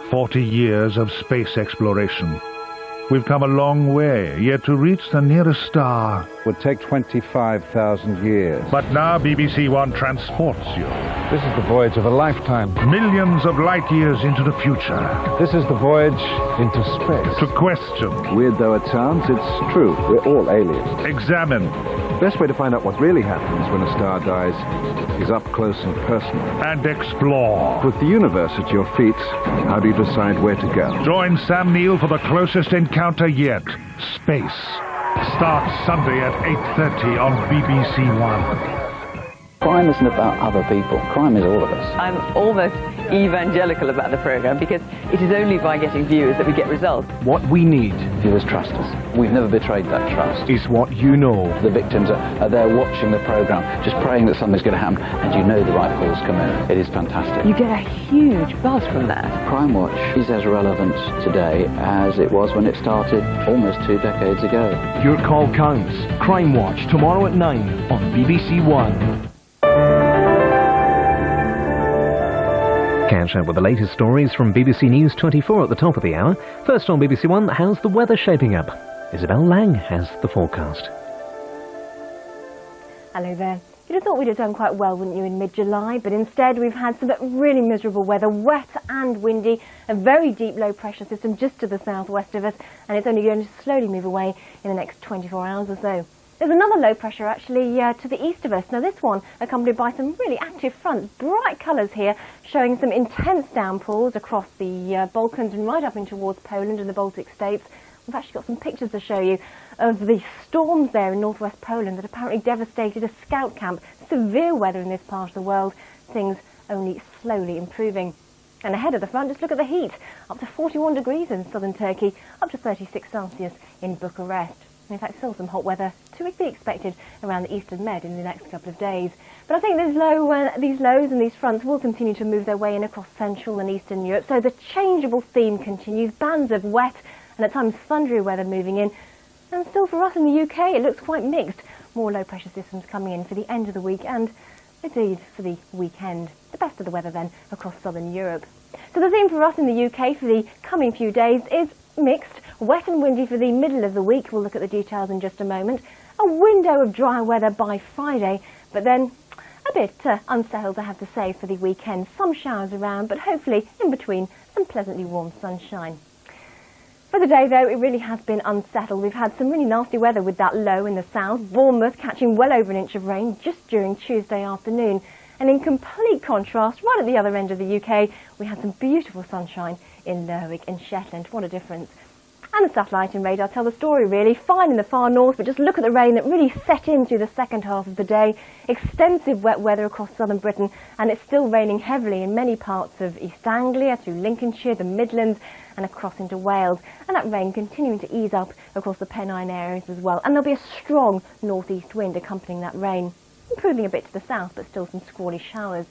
40 years of space exploration. We've come a long way, yet to reach the nearest star would take 25,000 years. But now BBC One transports you This is the voyage of a lifetime. millions of light years into the future This is the voyage into space. to question, Weird though it sounds, it's true. We're all aliens. examine, The best way to find out what really happens when a star dies is up close and personal. and explore. With the universe at your feet, how do you decide where to go? Join Sam Neill for the closest encounter yet. Space. Starts Sunday at 8:30 on BBC One. Crime isn't about other people. Crime is all of us. I'm almost evangelical about the programme because it is only by getting viewers that we get results. What we need Viewers trust us. We've never betrayed that trust. is what you know. The victims are there watching the programme, just praying that something's going to happen, and you know the right calls come in. It is fantastic. You get a huge buzz from that. Crime Watch is as relevant today as it was when it started almost 2 decades ago. Your call counts. Crime Watch, tomorrow at 9 on BBC One. Catch up with the latest stories from BBC News 24 at the top of the hour. First on BBC One, how's the weather shaping up? Isabel Lang has the forecast. Hello there. You'd have thought we'd have done quite well, wouldn't you, in mid-July, but instead we've had some really miserable weather, wet and windy, a very deep low pressure system just to the southwest of us, and it's only going to slowly move away in the next 24 hours or so. There's another low pressure actually to the east of us. Now this one accompanied by some really active fronts, bright colours here, showing some intense downpours across the Balkans and right up in towards Poland and the Baltic states. We've actually got some pictures to show you of the storms there in northwest Poland that apparently devastated a scout camp. Severe weather in this part of the world, things only slowly improving. And ahead of the front, just look at the heat. Up to 41 degrees in southern Turkey, up to 36 Celsius in Bucharest. In fact, still some hot weather to be expected around the eastern Med in the next couple of days. But I think these lows and these fronts will continue to move their way in across central and eastern Europe. So the changeable theme continues. Bands of wet and at times thundery weather moving in. And still for us in the UK, it looks quite mixed. More low pressure systems coming in for the end of the week and indeed for the weekend. The best of the weather then across southern Europe. So the theme for us in the UK for the coming few days is mixed, wet and windy for the middle of the week. We'll look at the details in just a moment. A window of dry weather by Friday, but then a bit unsettled, I have to say, for the weekend. Some showers around, but hopefully in between some pleasantly warm sunshine. For the day, though, it really has been unsettled. We've had some really nasty weather with that low in the south. Bournemouth catching well over an inch of rain just during Tuesday afternoon. And in complete contrast, right at the other end of the UK, we had some beautiful sunshine in Lerwick and Shetland. What a difference. And the satellite and radar tell the story, really. Fine in the far north, but just look at the rain that really set in through the second half of the day. Extensive wet weather across southern Britain, and it's still raining heavily in many parts of East Anglia, through Lincolnshire, the Midlands, and across into Wales. And that rain continuing to ease up across the Pennine areas as well. And there'll be a strong northeast wind accompanying that rain, improving a bit to the south, but still some squally showers.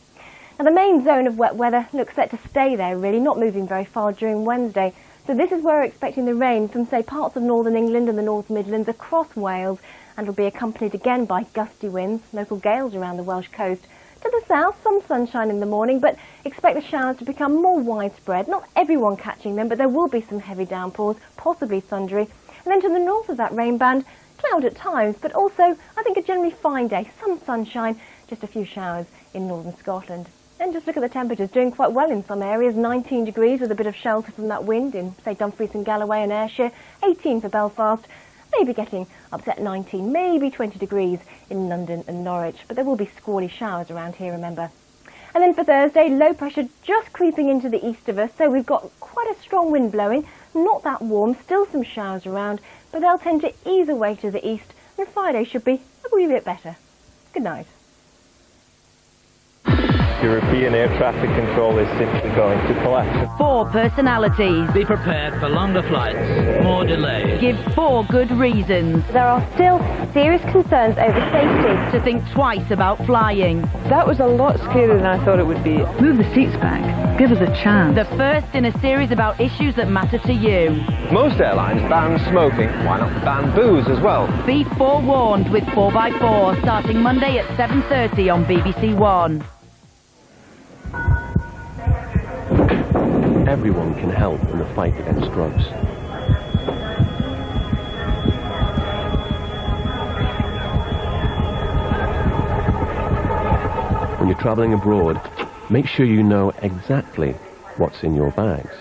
Now the main zone of wet weather looks set to stay there, really, not moving very far during Wednesday. So this is where we're expecting the rain from, say, parts of northern England and the North Midlands across Wales, and will be accompanied again by gusty winds, local gales around the Welsh coast. To the south, some sunshine in the morning, but expect the showers to become more widespread. Not everyone catching them, but there will be some heavy downpours, possibly thundery. And then to the north of that rain band, cloud at times, but also, I think, a generally fine day. Some sunshine, just a few showers in northern Scotland. And just look at the temperatures, doing quite well in some areas. 19 degrees with a bit of shelter from that wind in, say, Dumfries and Galloway and Ayrshire. 18 for Belfast. Maybe getting up to 19, maybe 20 degrees in London and Norwich. But there will be squally showers around here, remember. And then for Thursday, low pressure just creeping into the east of us. So we've got quite a strong wind blowing. Not that warm, still some showers around. But they'll tend to ease away to the east. And Friday should be a wee bit better. Good night. European air traffic control is simply going to collapse. 4 personalities. Be prepared for longer flights, more delays. Give 4 good reasons. There are still serious concerns over safety. To think twice about flying. That was a lot scarier than I thought it would be. Move the seats back. Give us a chance. The first in a series about issues that matter to you. Most airlines ban smoking. Why not ban booze as well? Be forewarned with 4x4, starting Monday at 7:30 on BBC One. everyone can help in the fight against drugs. When you're traveling abroad, make sure you know exactly what's in your bags.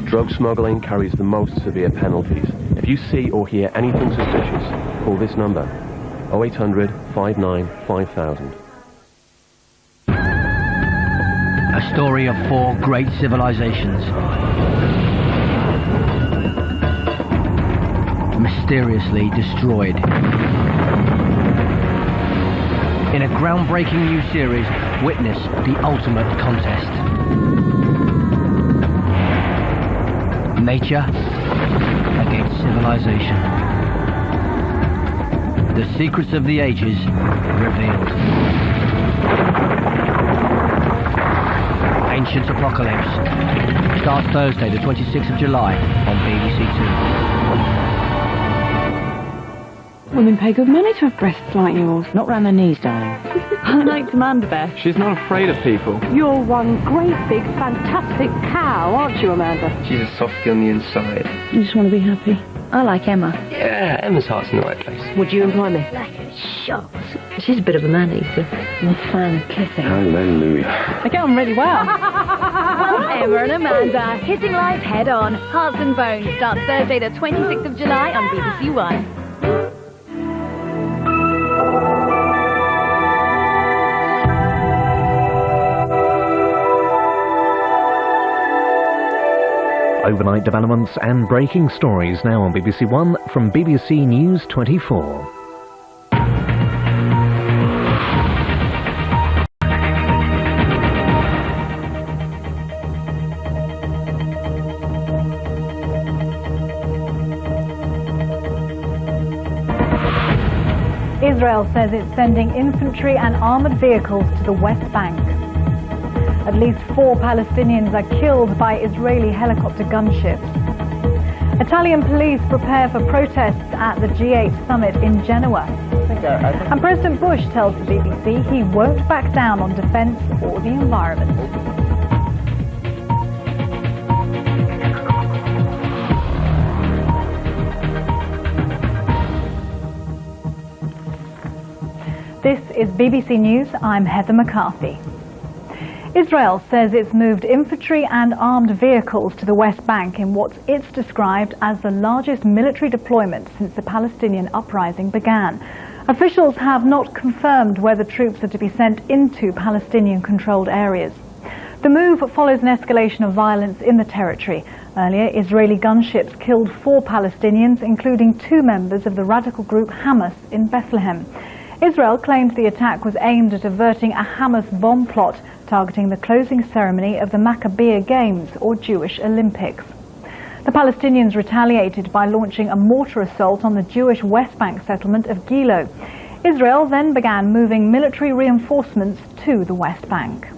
Drug smuggling carries the most severe penalties. If you see or hear anything suspicious, call this number, 0800 59 5000. A story of 4 great civilizations. Mysteriously destroyed. In a groundbreaking new series, witness the ultimate contest. Nature against civilization. The secrets of the ages revealed. Ancient Apocalypse starts Thursday, the 26th of July on BBC Two. Women pay good money to have breasts like yours. Not round the knees, darling. I like Amanda Beth. She's not afraid of people. You're one great big fantastic cow, aren't you, Amanda? She's a softie on the inside. You just want to be happy. I like Emma. Yeah, Emma's heart's in the right place. Would you employ me? Like a shot. She's a bit of a man-eater. I'm a fan of kissing. Hallelujah. I get on really well. Emma and Amanda, hitting life head on. Hearts and Bones starts Thursday the 26th of July on BBC One. Overnight developments and breaking stories now on BBC One from BBC News 24. Israel says it's sending infantry and armoured vehicles to the West Bank. At least 4 Palestinians are killed by Israeli helicopter gunships. Italian police prepare for protests at the G8 summit in Genoa. And President Bush tells the BBC he won't back down on defence or the environment. This is BBC News. I'm Heather McCarthy. Israel says it's moved infantry and armed vehicles to the West Bank in what it's described as the largest military deployment since the Palestinian uprising began. Officials have not confirmed whether troops are to be sent into Palestinian-controlled areas. The move follows an escalation of violence in the territory. Earlier, Israeli gunships killed 4 Palestinians, including 2 members of the radical group Hamas in Bethlehem. Israel claims the attack was aimed at averting a Hamas bomb plot targeting the closing ceremony of the Maccabean Games, or Jewish Olympics. The Palestinians retaliated by launching a mortar assault on the Jewish West Bank settlement of Gilo. Israel then began moving military reinforcements to the West Bank.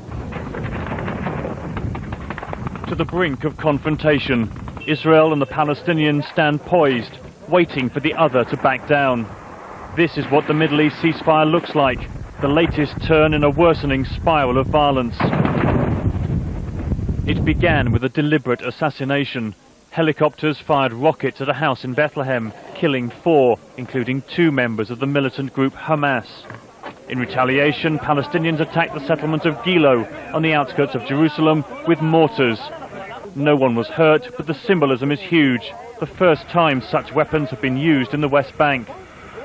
To the brink of confrontation, Israel and the Palestinians stand poised, waiting for the other to back down. This is what the Middle East ceasefire looks like, the latest turn in a worsening spiral of violence. It began with a deliberate assassination. Helicopters fired rockets at a house in Bethlehem, killing 4, including 2 members of the militant group Hamas. In retaliation, Palestinians attacked the settlement of Gilo on the outskirts of Jerusalem with mortars. No one was hurt, but the symbolism is huge. The first time such weapons have been used in the West Bank.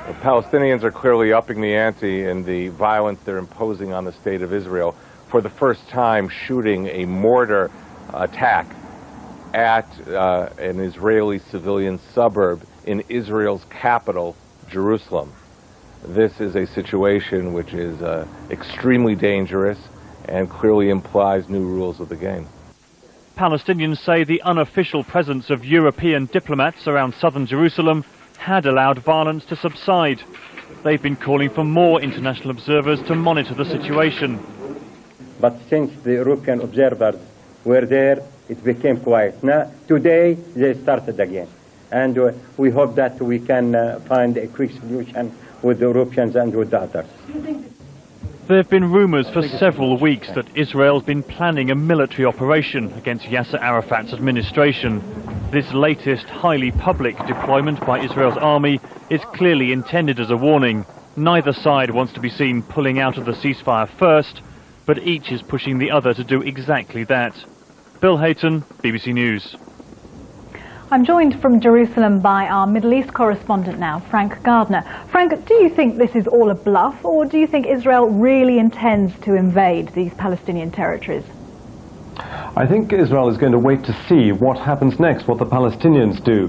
The Palestinians are clearly upping the ante in the violence they're imposing on the state of Israel, for the first time shooting a mortar attack at an Israeli civilian suburb in Israel's capital, Jerusalem. This is a situation which is extremely dangerous and clearly implies new rules of the game. Palestinians say the unofficial presence of European diplomats around southern Jerusalem had allowed violence to subside. They've been calling for more international observers to monitor the situation. But since the European observers were there, it became quiet. Now, today, they started again. and we hope that we can find a quick solution with the Europeans and with the others. There have been rumours for several weeks that Israel's been planning a military operation against Yasser Arafat's administration. This latest highly public deployment by Israel's army is clearly intended as a warning. Neither side wants to be seen pulling out of the ceasefire first, but each is pushing the other to do exactly that. Bill Hayton, BBC News. I'm joined from Jerusalem by our Middle East correspondent now, Frank Gardner. Frank, do you think this is all a bluff, or do you think Israel really intends to invade these Palestinian territories? I think Israel is going to wait to see what happens next, what the Palestinians do.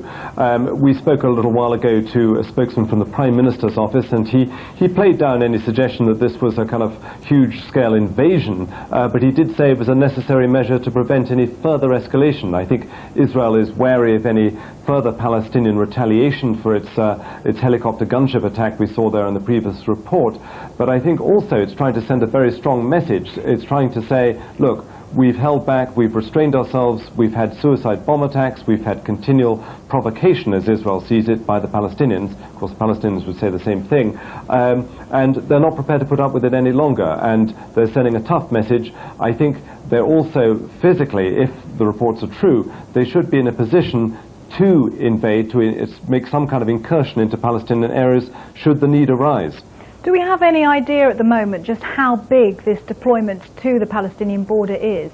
We spoke a little while ago to a spokesman from the Prime Minister's office, and he played down any suggestion that this was a kind of huge-scale invasion, but he did say it was a necessary measure to prevent any further escalation. I think Israel is wary of any further Palestinian retaliation for its helicopter gunship attack we saw there in the previous report, but I think also it's trying to send a very strong message. It's trying to say, look, we've held back, we've restrained ourselves, we've had suicide bomb attacks, we've had continual provocation, as Israel sees it, by the Palestinians. Of course, the Palestinians would say the same thing. And they're not prepared to put up with it any longer, and they're sending a tough message. I think they're also physically, if the reports are true, they should be in a position to invade, to make some kind of incursion into Palestinian areas should the need arise. Do we have any idea at the moment just how big this deployment to the Palestinian border is?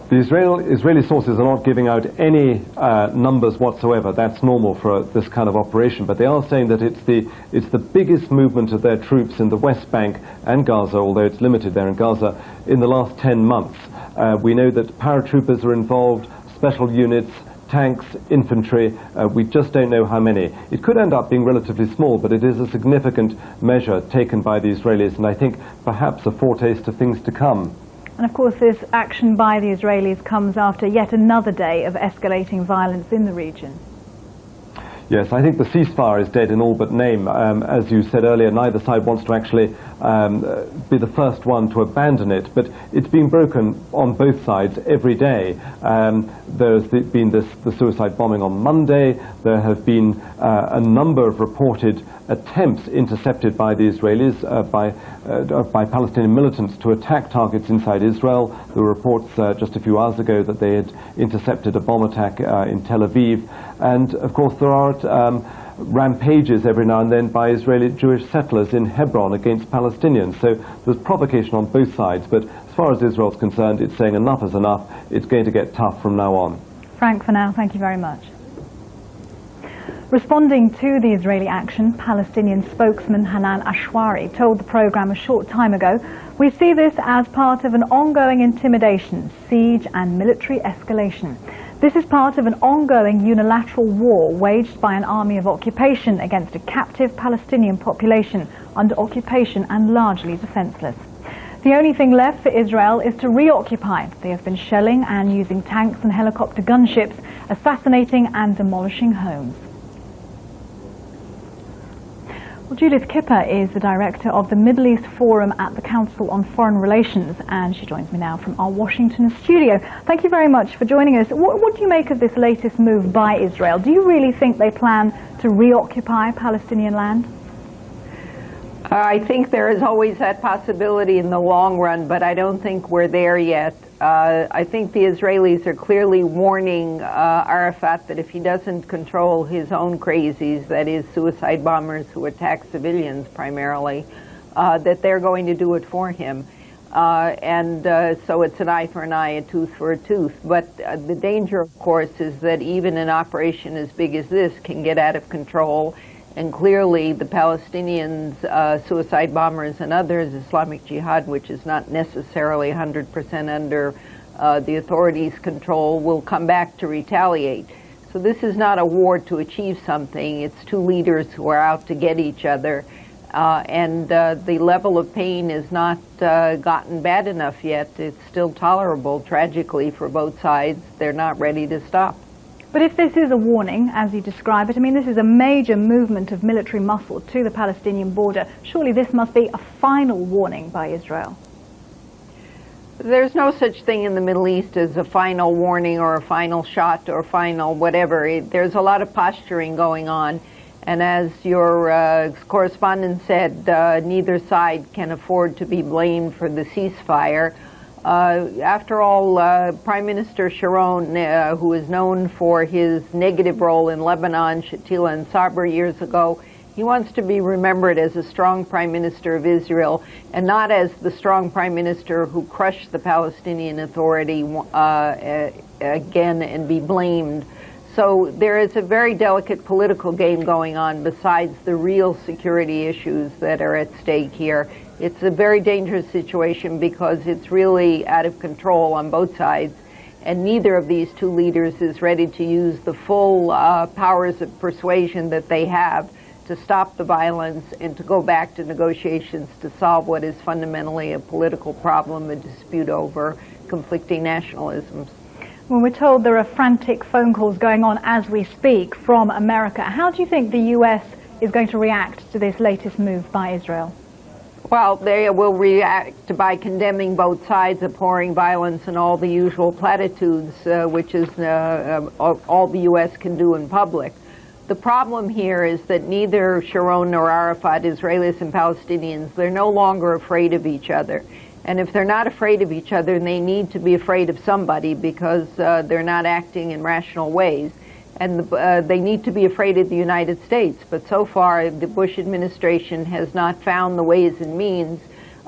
The Israeli sources are not giving out any numbers whatsoever. That's normal for this kind of operation, but they are saying that it's the biggest movement of their troops in the West Bank and Gaza, although it's limited there in Gaza, in the last 10 months. We know that paratroopers are involved, special units, tanks, infantry. We just don't know how many. It could end up being relatively small, but it is a significant measure taken by the Israelis, and I think perhaps a foretaste of things to come. And of course this action by the Israelis comes after yet another day of escalating violence in the region. Yes, I think the ceasefire is dead in all but name. As you said earlier, neither side wants to actually be the first one to abandon it, but it's been broken on both sides every day. There's been the suicide bombing on Monday. There have been a number of reported attempts intercepted by the Israelis, by Palestinian militants to attack targets inside Israel. There were reports just a few hours ago that they had intercepted a bomb attack in Tel Aviv. And of course there are rampages every now and then by Israeli Jewish settlers in Hebron against Palestinians. So there's provocation on both sides, but as far as Israel's concerned, it's saying enough is enough. It's going to get tough from now on. Frank, for now, thank you very much. Responding to the Israeli action, Palestinian spokesman Hanan Ashwari told the programme a short time ago, "We see this as part of an ongoing intimidation, siege and military escalation. This is part of an ongoing unilateral war waged by an army of occupation against a captive Palestinian population under occupation and largely defenseless. The only thing left for Israel is to reoccupy. They have been shelling and using tanks and helicopter gunships, assassinating and demolishing homes." Well, Judith Kipper is the director of the Middle East Forum at the Council on Foreign Relations, and she joins me now from our Washington studio. Thank you very much for joining us. What do you make of this latest move by Israel? Do you really think they plan to reoccupy Palestinian land? I think there is always that possibility in the long run, but I don't think we're there yet. I think the Israelis are clearly warning Arafat that if he doesn't control his own crazies, that is suicide bombers who attack civilians primarily, that they're going to do it for him. So it's an eye for an eye, a tooth for a tooth. But the danger, of course, is that even an operation as big as this can get out of control. And clearly the Palestinians, suicide bombers and others, Islamic Jihad, which is not necessarily 100% under the authorities' control, will come back to retaliate. So this is not a war to achieve something. It's two leaders who are out to get each other. The level of pain is not gotten bad enough yet. It's still tolerable, tragically, for both sides. They're not ready to stop. But if this is a warning, as you describe it, I mean, this is a major movement of military muscle to the Palestinian border. Surely this must be a final warning by Israel. There's no such thing in the Middle East as a final warning or a final shot or final whatever. There's a lot of posturing going on. And as your correspondent said, neither side can afford to be blamed for the ceasefire. After all, Prime Minister Sharon, who is known for his negative role in Lebanon, Shatila and Sabra years ago, he wants to be remembered as a strong Prime Minister of Israel and not as the strong Prime Minister who crushed the Palestinian Authority again and be blamed. So there is a very delicate political game going on besides the real security issues that are at stake here. It's a very dangerous situation because it's really out of control on both sides, and neither of these two leaders is ready to use the full powers of persuasion that they have to stop the violence and to go back to negotiations to solve what is fundamentally a political problem, a dispute over conflicting nationalisms. Well, we're told there are frantic phone calls going on as we speak from America. How do you think the U.S. is going to react to this latest move by Israel? Well, they will react by condemning both sides, abhorring violence and all the usual platitudes, which is all the U.S. can do in public. The problem here is that neither Sharon nor Arafat, Israelis and Palestinians, they're no longer afraid of each other. And if they're not afraid of each other, they need to be afraid of somebody because they're not acting in rational ways. And they need to be afraid of the United States. But so far, the Bush administration has not found the ways and means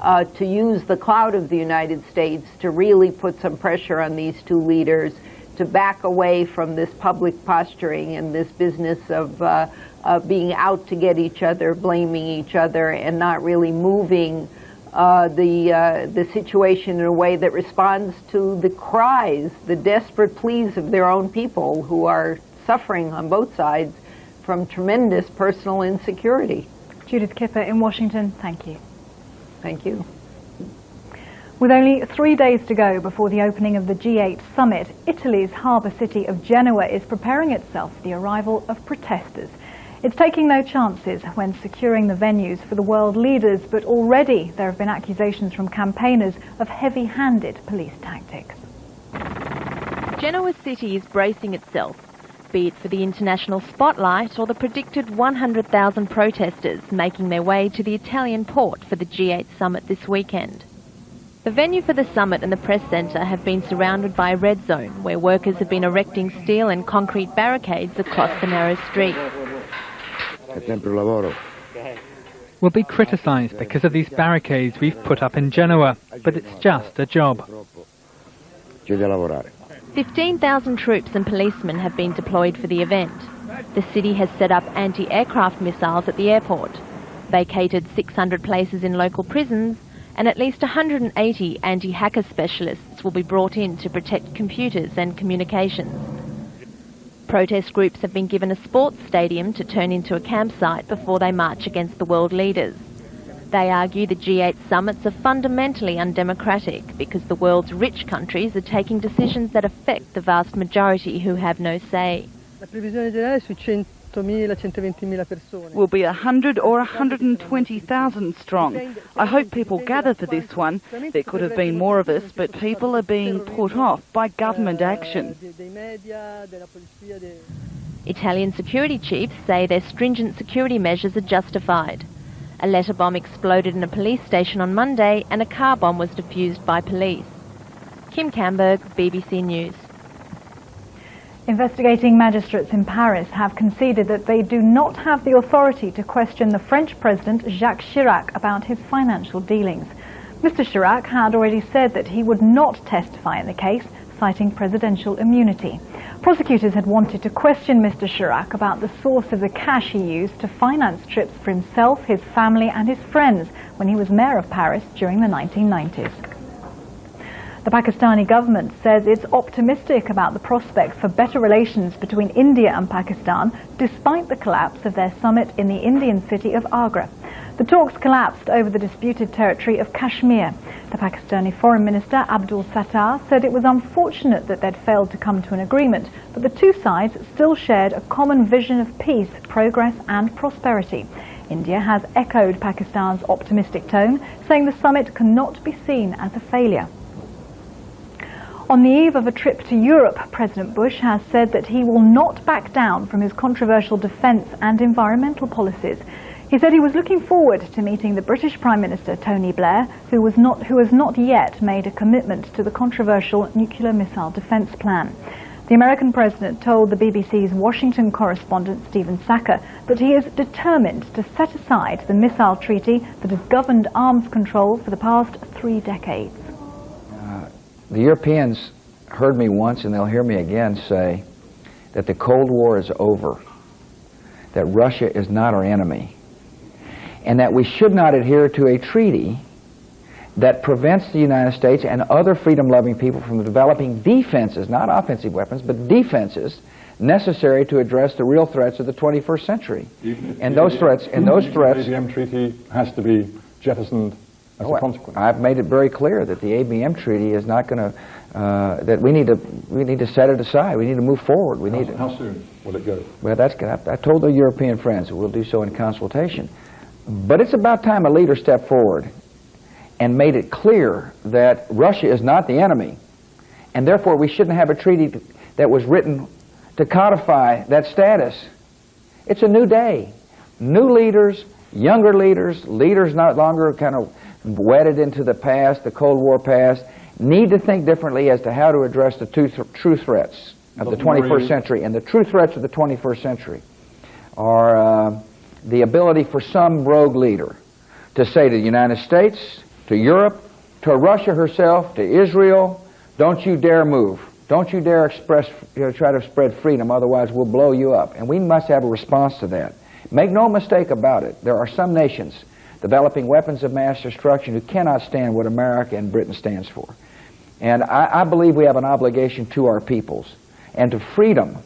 to use the clout of the United States to really put some pressure on these two leaders to back away from this public posturing and this business of being out to get each other, blaming each other, and not really moving the situation in a way that responds to the cries, the desperate pleas of their own people who are suffering on both sides from tremendous personal insecurity. Judith Kipper in Washington, thank you. Thank you. With only 3 days to go before the opening of the G8 summit, Italy's harbour city of Genoa is preparing itself for the arrival of protesters. It's taking no chances when securing the venues for the world leaders, but already there have been accusations from campaigners of heavy-handed police tactics. Genoa City is bracing itself, be it for the international spotlight or the predicted 100,000 protesters making their way to the Italian port for the G8 summit this weekend. The venue for the summit and the press centre have been surrounded by a red zone where workers have been erecting steel and concrete barricades across the narrow street. We'll be criticised because of these barricades we've put up in Genoa, but it's just a job. 15,000 troops and policemen have been deployed for the event. The city has set up anti-aircraft missiles at the airport, vacated 600 places in local prisons, and at least 180 anti-hacker specialists will be brought in to protect computers and communications. Protest groups have been given a sports stadium to turn into a campsite before they march against the world leaders. They argue the G8 summits are fundamentally undemocratic because the world's rich countries are taking decisions that affect the vast majority who have no say. We'll be 100 or 120,000 strong. I hope people gather for this one. There could have been more of us, but people are being put off by government action. Italian security chiefs say their stringent security measures are justified. A letter bomb exploded in a police station on Monday and a car bomb was defused by police. Kim Camberg, BBC News. Investigating magistrates in Paris have conceded that they do not have the authority to question the French President Jacques Chirac about his financial dealings. Mr. Chirac had already said that he would not testify in the case, citing presidential immunity. Prosecutors had wanted to question Mr. Chirac about the source of the cash he used to finance trips for himself, his family and his friends when he was mayor of Paris during the 1990s. The Pakistani government says it's optimistic about the prospect for better relations between India and Pakistan, despite the collapse of their summit in the Indian city of Agra. The talks collapsed over the disputed territory of Kashmir. The Pakistani Foreign Minister Abdul Sattar said it was unfortunate that they'd failed to come to an agreement, but the two sides still shared a common vision of peace, progress and prosperity. India has echoed Pakistan's optimistic tone, saying the summit cannot be seen as a failure. On the eve of a trip to Europe, President Bush has said that he will not back down from his controversial defence and environmental policies. He said he was looking forward to meeting the British Prime Minister Tony Blair, who has not yet made a commitment to the controversial nuclear missile defence plan. The American president told the BBC's Washington correspondent Stephen Sackur that he is determined to set aside the missile treaty that has governed arms control for the past 3 decades. The Europeans heard me once, and they'll hear me again, say that the Cold War is over, that Russia is not our enemy, and that we should not adhere to a treaty that prevents the United States and other freedom-loving people from developing defenses, not offensive weapons, but defenses necessary to address the real threats of the 21st century. The ABM treaty has to be jettisoned as a consequence. I've made it very clear that the ABM treaty is not going to, that we need to set it aside. We need to move forward. How soon will it go? Well, I told the European friends that we'll do so in consultation. But it's about time a leader stepped forward and made it clear that Russia is not the enemy, and therefore we shouldn't have a treaty that was written to codify that status. It's a new day. New leaders, younger leaders, leaders not longer kind of wedded into the past, the Cold War past, need to think differently as to how to address the true threats of the 21st century. And the true threats of the 21st century are the ability for some rogue leader to say to the United States, to Europe, to Russia herself, to Israel, don't you dare move. Don't you dare try to spread freedom, otherwise we'll blow you up. And we must have a response to that. Make no mistake about it, there are some nations developing weapons of mass destruction who cannot stand what America and Britain stands for. And I believe we have an obligation to our peoples and to freedom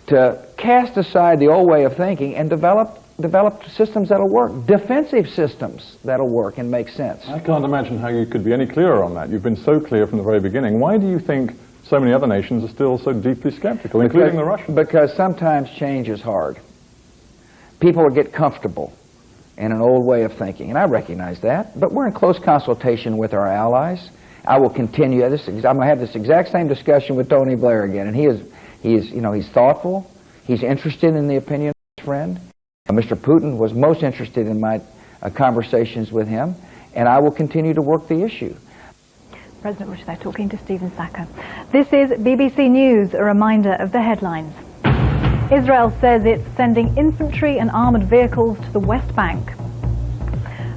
to cast aside the old way of thinking and develop systems that'll work, defensive systems that'll work and make sense. I can't imagine how you could be any clearer on that. You've been so clear from the very beginning. Why do you think so many other nations are still so deeply skeptical, including the Russians? Because sometimes change is hard. People will get comfortable in an old way of thinking, and I recognize that, but we're in close consultation with our allies. I will continue this. I'm going to have this exact same discussion with Tony Blair again, and he's thoughtful. He's interested in the opinion of his friend. Mr. Putin was most interested in my conversations with him, and I will continue to work the issue. President Bush there talking to Stephen Sackur. This is BBC News, a reminder of the headlines. Israel says it's sending infantry and armoured vehicles to the West Bank.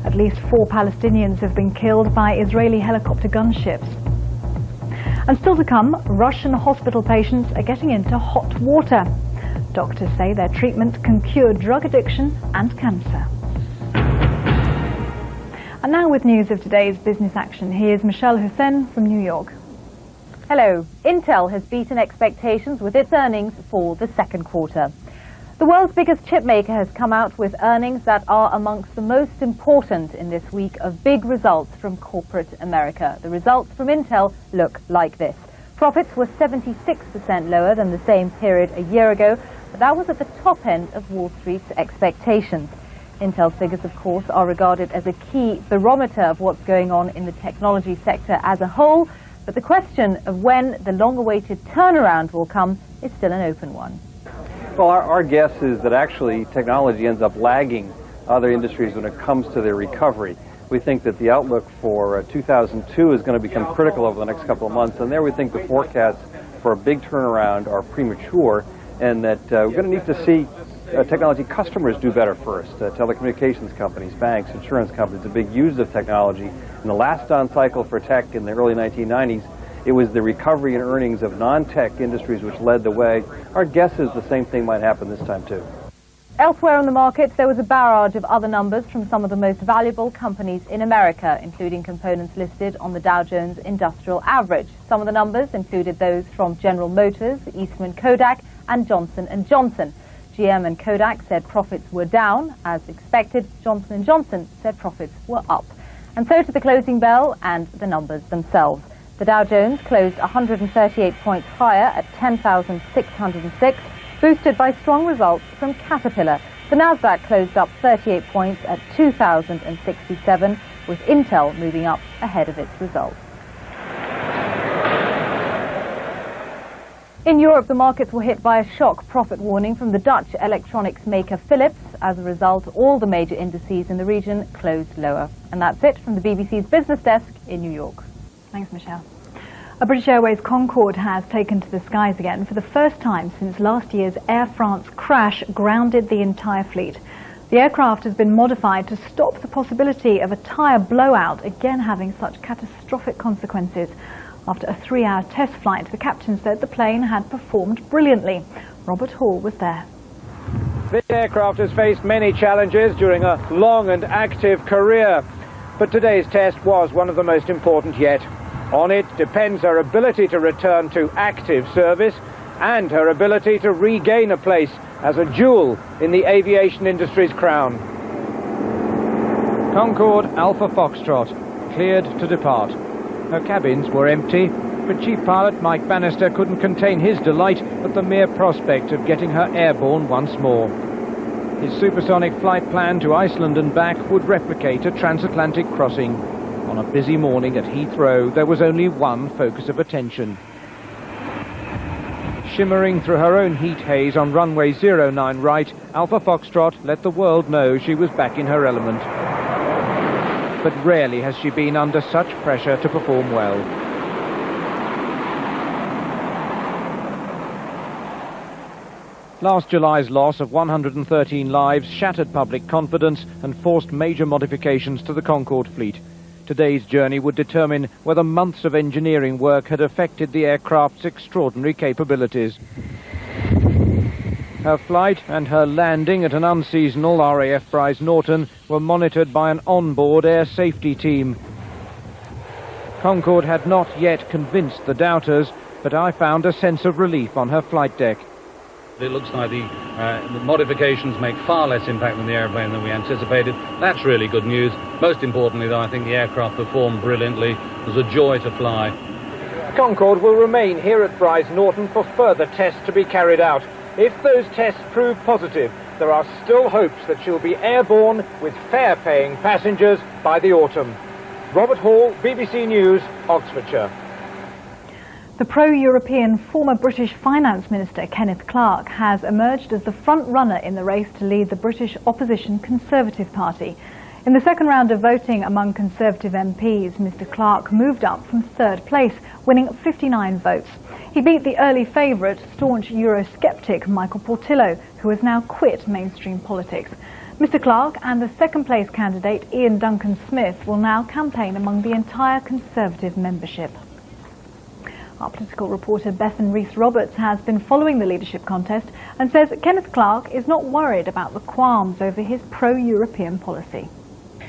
At least 4 Palestinians have been killed by Israeli helicopter gunships. And still to come, Russian hospital patients are getting into hot water. Doctors say their treatment can cure drug addiction and cancer. And now with news of today's business action, here's Michelle Hussein from New York. Hello. Intel has beaten expectations with its earnings for the second quarter. The world's biggest chip maker has come out with earnings that are amongst the most important in this week of big results from corporate America. The results from Intel look like this. Profits were 76% lower than the same period a year ago, but that was at the top end of Wall Street's expectations. Intel's figures, of course, are regarded as a key barometer of what's going on in the technology sector as a whole, but the question of when the long-awaited turnaround will come is still an open one. Well, our guess is that actually technology ends up lagging other industries when it comes to their recovery. We think that the outlook for 2002 is going to become critical over the next couple of months, and there we think the forecasts for a big turnaround are premature, and that we're going to need to see technology customers do better first. Telecommunications companies, banks, insurance companies, the big users of technology. In the last down cycle for tech in the early 1990s, it was the recovery in earnings of non-tech industries which led the way. Our guess is the same thing might happen this time too. Elsewhere on the markets, there was a barrage of other numbers from some of the most valuable companies in America, including components listed on the Dow Jones Industrial Average. Some of the numbers included those from General Motors, Eastman Kodak, and Johnson & Johnson. GM and Kodak said profits were down. As expected, Johnson & Johnson said profits were up. And so to the closing bell and the numbers themselves. The Dow Jones closed 138 points higher at 10,606, boosted by strong results from Caterpillar. The Nasdaq closed up 38 points at 2,067, with Intel moving up ahead of its results. In Europe, the markets were hit by a shock profit warning from the Dutch electronics maker Philips. As a result, all the major indices in the region closed lower. And that's it from the BBC's business desk in New York. Thanks, Michelle. A British Airways Concorde has taken to the skies again for the first time since last year's Air France crash grounded the entire fleet. The aircraft has been modified to stop the possibility of a tyre blowout again having such catastrophic consequences. After a 3-hour test flight, the captain said the plane had performed brilliantly. Robert Hall was there. This aircraft has faced many challenges during a long and active career, but today's test was one of the most important yet. On it depends her ability to return to active service and her ability to regain a place as a jewel in the aviation industry's crown. Concorde Alpha Foxtrot, cleared to depart. Her cabins were empty, but Chief Pilot Mike Bannister couldn't contain his delight at the mere prospect of getting her airborne once more. His supersonic flight plan to Iceland and back would replicate a transatlantic crossing. On a busy morning at Heathrow, there was only one focus of attention. Shimmering through her own heat haze on runway 09 right, Alpha Foxtrot let the world know she was back in her element. But rarely has she been under such pressure to perform well. Last July's loss of 113 lives shattered public confidence and forced major modifications to the Concorde fleet. Today's journey would determine whether months of engineering work had affected the aircraft's extraordinary capabilities. Her flight and her landing at an unseasonal RAF Brize Norton were monitored by an onboard air safety team. Concorde had not yet convinced the doubters, but I found a sense of relief on her flight deck. It looks like the modifications make far less impact on the airplane than we anticipated. That's really good news. Most importantly, though, I think the aircraft performed brilliantly. It was a joy to fly. Concorde will remain here at Brize Norton for further tests to be carried out. If those tests prove positive, there are still hopes that she'll be airborne with fare-paying passengers by the autumn. Robert Hall, BBC News, Oxfordshire. The pro-European former British Finance Minister Kenneth Clarke has emerged as the front-runner in the race to lead the British opposition Conservative Party. In the second round of voting among Conservative MPs, Mr Clarke moved up from third place, winning 59 votes. He beat the early favourite, staunch Eurosceptic Michael Portillo, who has now quit mainstream politics. Mr Clarke and the second-place candidate Ian Duncan Smith will now campaign among the entire Conservative membership. Our political reporter Bethan Rees-Roberts has been following the leadership contest and says Kenneth Clarke is not worried about the qualms over his pro-European policy.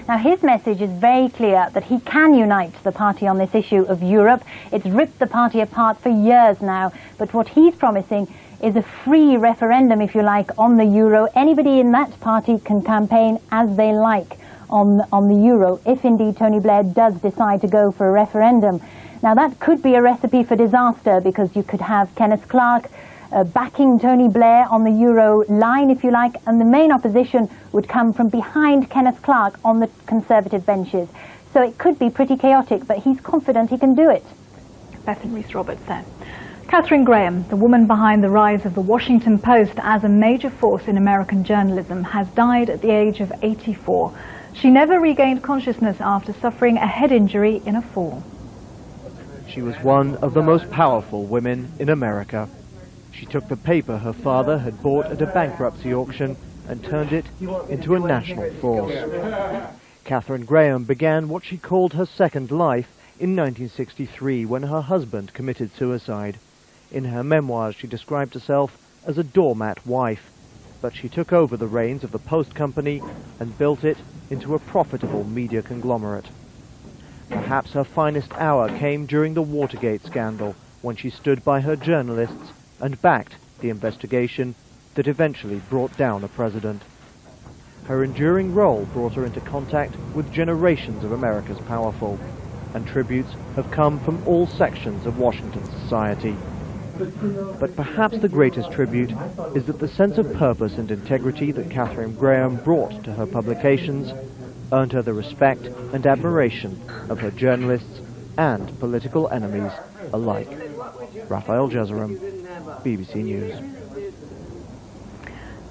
Now, his message is very clear that he can unite the party on this issue of Europe. It's ripped the party apart for years now, but what he's promising is a free referendum, if you like, on the euro. Anybody in that party can campaign as they like on the euro, if indeed Tony Blair does decide to go for a referendum. Now, that could be a recipe for disaster, because you could have Kenneth Clarke backing Tony Blair on the euro line, if you like, and the main opposition would come from behind Kenneth Clarke on the Conservative benches. So it could be pretty chaotic, but he's confident he can do it. Bethan Rees-Roberts there. Katharine Graham, the woman behind the rise of the Washington Post as a major force in American journalism, has died at the age of 84. She never regained consciousness after suffering a head injury in a fall. She was one of the most powerful women in America. She took the paper her father had bought at a bankruptcy auction and turned it into a national force. Katharine Graham began what she called her second life in 1963 when her husband committed suicide. In her memoirs, she described herself as a doormat wife, but she took over the reins of the Post Company and built it into a profitable media conglomerate. Perhaps her finest hour came during the Watergate scandal, when she stood by her journalists and backed the investigation that eventually brought down a president. Her enduring role brought her into contact with generations of America's powerful, and tributes have come from all sections of Washington society. But perhaps the greatest tribute is that the sense of purpose and integrity that Katharine Graham brought to her publications earned her the respect and admiration of her journalists and political enemies alike. Raphael Jezeram, BBC News.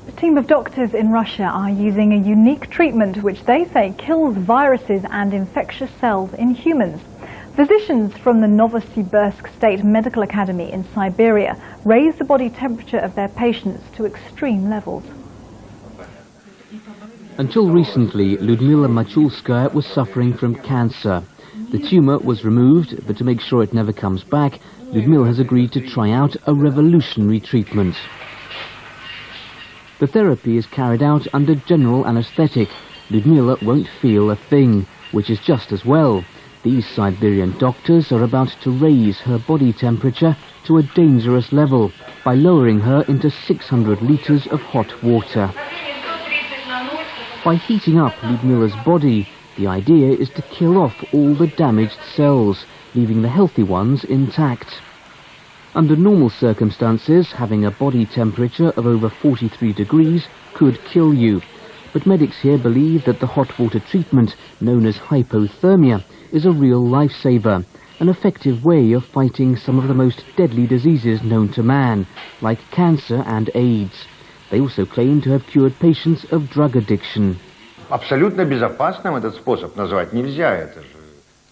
A team of doctors in Russia are using a unique treatment which they say kills viruses and infectious cells in humans. Physicians from the Novosibirsk State Medical Academy in Siberia raise the body temperature of their patients to extreme levels. Until recently, Lyudmila Machulskaya was suffering from cancer. The tumour was removed, but to make sure it never comes back, Lyudmila has agreed to try out a revolutionary treatment. The therapy is carried out under general anaesthetic. Lyudmila won't feel a thing, which is just as well. These Siberian doctors are about to raise her body temperature to a dangerous level by lowering her into 600 litres of hot water. By heating up Lyudmila's body, the idea is to kill off all the damaged cells, leaving the healthy ones intact. Under normal circumstances, having a body temperature of over 43 degrees could kill you. But medics here believe that the hot water treatment, known as hypothermia, is a real lifesaver, an effective way of fighting some of the most deadly diseases known to man, like cancer and AIDS. They also claim to have cured patients of drug addiction. Абсолютно безопасным этот способ назвать нельзя, это же.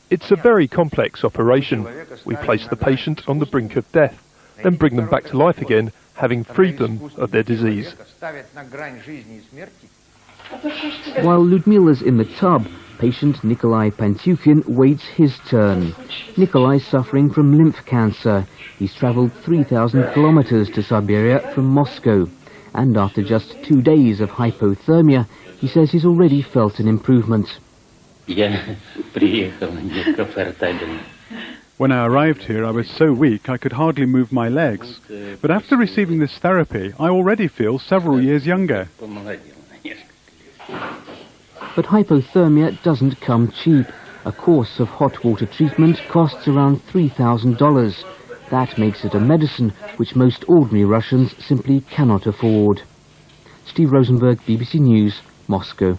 It's a very complex operation. We place the patient on the brink of death, then bring them back to life again, having freed them of their disease. While Lyudmila's in the tub, patient Nikolai Pantyukhin waits his turn. Nikolai's suffering from lymph cancer. He's travelled 3,000 kilometers to Siberia from Moscow. And after just 2 days of hypothermia, he says he's already felt an improvement. When I arrived here, I was so weak I could hardly move my legs. But after receiving this therapy, I already feel several years younger. But hypothermia doesn't come cheap. A course of hot water treatment costs around $3,000. That makes it a medicine which most ordinary Russians simply cannot afford. Steve Rosenberg, BBC News, Moscow.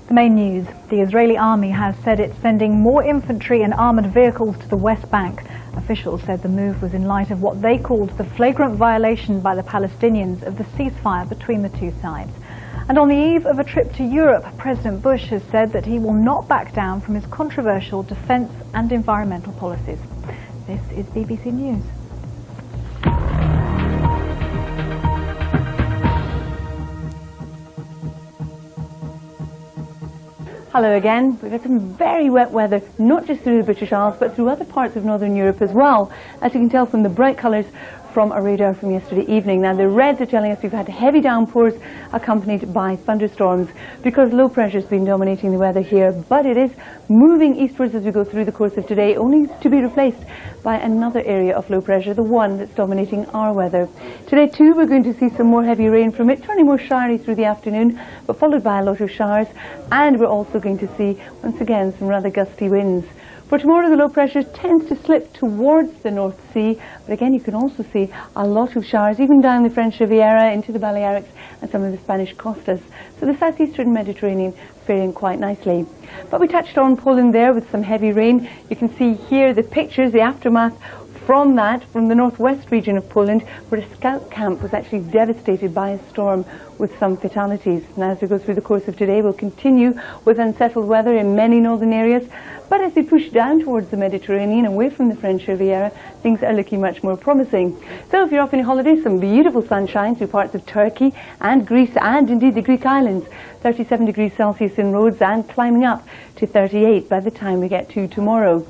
The main news. The Israeli army has said it's sending more infantry and armoured vehicles to the West Bank. Officials said the move was in light of what they called the flagrant violation by the Palestinians of the ceasefire between the two sides. And on the eve of a trip to Europe, President Bush has said that he will not back down from his controversial defence and environmental policies. This is BBC News. Hello again. We've had some very wet weather, not just through the British Isles, but through other parts of Northern Europe as well, as you can tell from the bright colours from our radar from yesterday evening. Now the reds are telling us we've had heavy downpours accompanied by thunderstorms because low pressure has been dominating the weather here, but it is moving eastwards as we go through the course of today, only to be replaced by another area of low pressure, the one that's dominating our weather. Today too we're going to see some more heavy rain from it, turning more showery through the afternoon, but followed by a lot of showers, and we're also going to see once again some rather gusty winds. For tomorrow, the low pressure tends to slip towards the North Sea, but again, you can also see a lot of showers, even down the French Riviera, into the Balearics and some of the Spanish costas. So the southeastern Mediterranean faring quite nicely. But we touched on Poland there with some heavy rain. You can see here the pictures, the aftermath from that, from the northwest region of Poland, where a scout camp was actually devastated by a storm with some fatalities. Now, as we go through the course of today, we'll continue with unsettled weather in many northern areas, but as we push down towards the Mediterranean, away from the French Riviera, things are looking much more promising. So if you're off on your holidays, some beautiful sunshine through parts of Turkey and Greece and indeed the Greek islands. 37 degrees Celsius in Rhodes and climbing up to 38 by the time we get to tomorrow.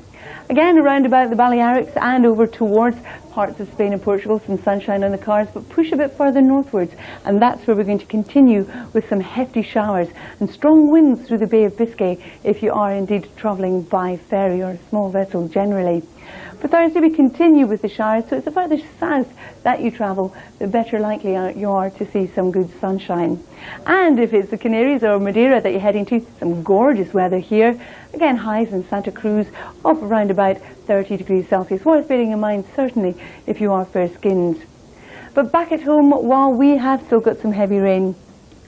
Again, around about the Balearics and over towards parts of Spain and Portugal, some sunshine on the cards, but push a bit further northwards, and that's where we're going to continue with some hefty showers and strong winds through the Bay of Biscay if you are indeed travelling by ferry or a small vessel generally. For Thursday, we continue with the showers, so it's the further south that you travel, the better likely you are to see some good sunshine. And if it's the Canaries or Madeira that you're heading to, some gorgeous weather here. Again, highs in Santa Cruz of around about 30 degrees Celsius, worth bearing in mind certainly if you are fair-skinned. But back at home, while we have still got some heavy rain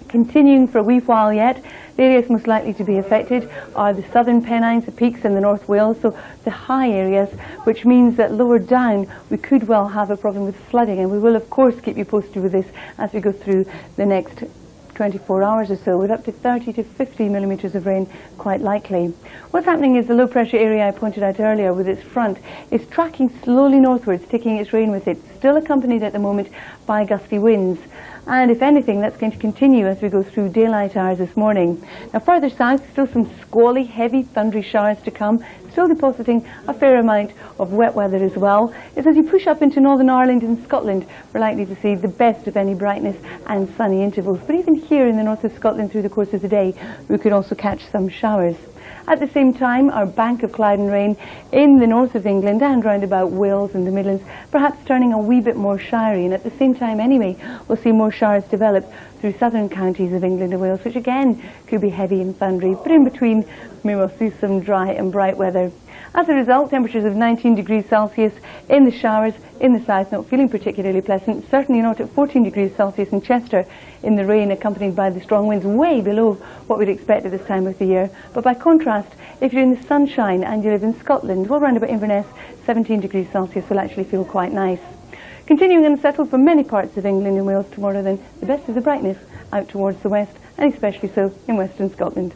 continuing for a wee while yet, The areas most likely to be affected are the southern Pennines, the Peaks and the North Wales, so the high areas, which means that lower down we could well have a problem with flooding, and we will of course keep you posted with this as we go through the next 24 hours or so, with up to 30 to 50 millimetres of rain quite likely. What's happening is the low pressure area I pointed out earlier with its front is tracking slowly northwards, taking its rain with it, still accompanied at the moment by gusty winds. And if anything, that's going to continue as we go through daylight hours this morning. Now further south, still some squally, heavy, thundery showers to come, still depositing a fair amount of wet weather as well. It's as you push up into Northern Ireland and Scotland, we're likely to see the best of any brightness and sunny intervals. But even here in the north of Scotland through the course of the day, we could also catch some showers. At the same time, our bank of cloud and rain in the north of England and round about Wales and the Midlands, perhaps turning a wee bit more showery. And at the same time anyway, we'll see more showers develop through southern counties of England and Wales, which again could be heavy and thundery. But in between, we will see some dry and bright weather. As a result, temperatures of 19 degrees Celsius in the showers in the south, not feeling particularly pleasant, certainly not at 14 degrees Celsius in Chester in the rain accompanied by the strong winds, way below what we'd expect at this time of the year. But by contrast, if you're in the sunshine and you live in Scotland, well, round about Inverness, 17 degrees Celsius will actually feel quite nice. Continuing unsettled for many parts of England and Wales tomorrow, then the best of the brightness out towards the west, and especially so in western Scotland.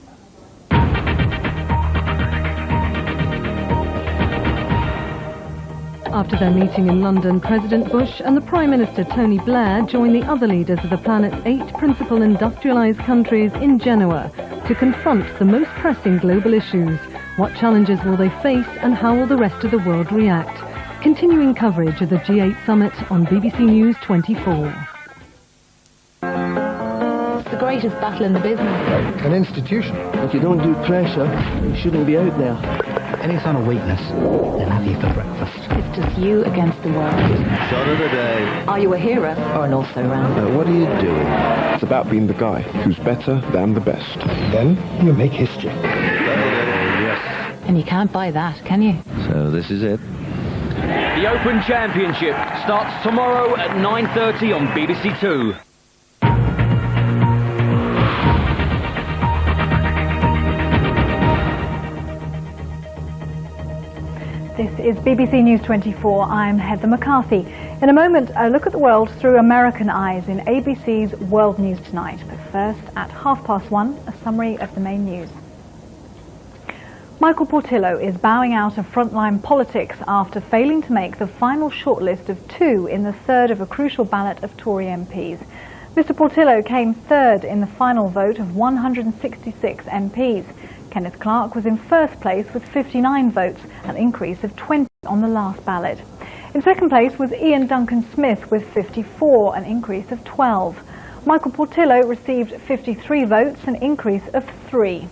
After their meeting in London, President Bush and the Prime Minister Tony Blair joined the other leaders of the planet's 8 principal industrialised countries in Genoa to confront the most pressing global issues. What challenges will they face and how will the rest of the world react? Continuing coverage of the G8 summit on BBC News 24. It's the greatest battle in the business. An institution. If you don't do pressure, you shouldn't be out there. Any sign of weakness, they'll have you for breakfast. It's just you against the world. Shot of the day. Are you a hero or an also-ran? What are you doing? It's about being the guy who's better than the best. Then you make history. Yes. And you can't buy that, can you? So this is it. The Open Championship starts tomorrow at 9:30 on BBC Two. This is BBC News 24. I'm Heather McCarthy. In a moment, a look at the world through American eyes in ABC's World News Tonight. But first, at 1:30, a summary of the main news. Michael Portillo is bowing out of frontline politics after failing to make the final shortlist of 2 in the third of a crucial ballot of Tory MPs. Mr. Portillo came third in the final vote of 166 MPs. Kenneth Clarke was in first place with 59 votes, an increase of 20 on the last ballot. In second place was Ian Duncan Smith with 54, an increase of 12. Michael Portillo received 53 votes, an increase of 3.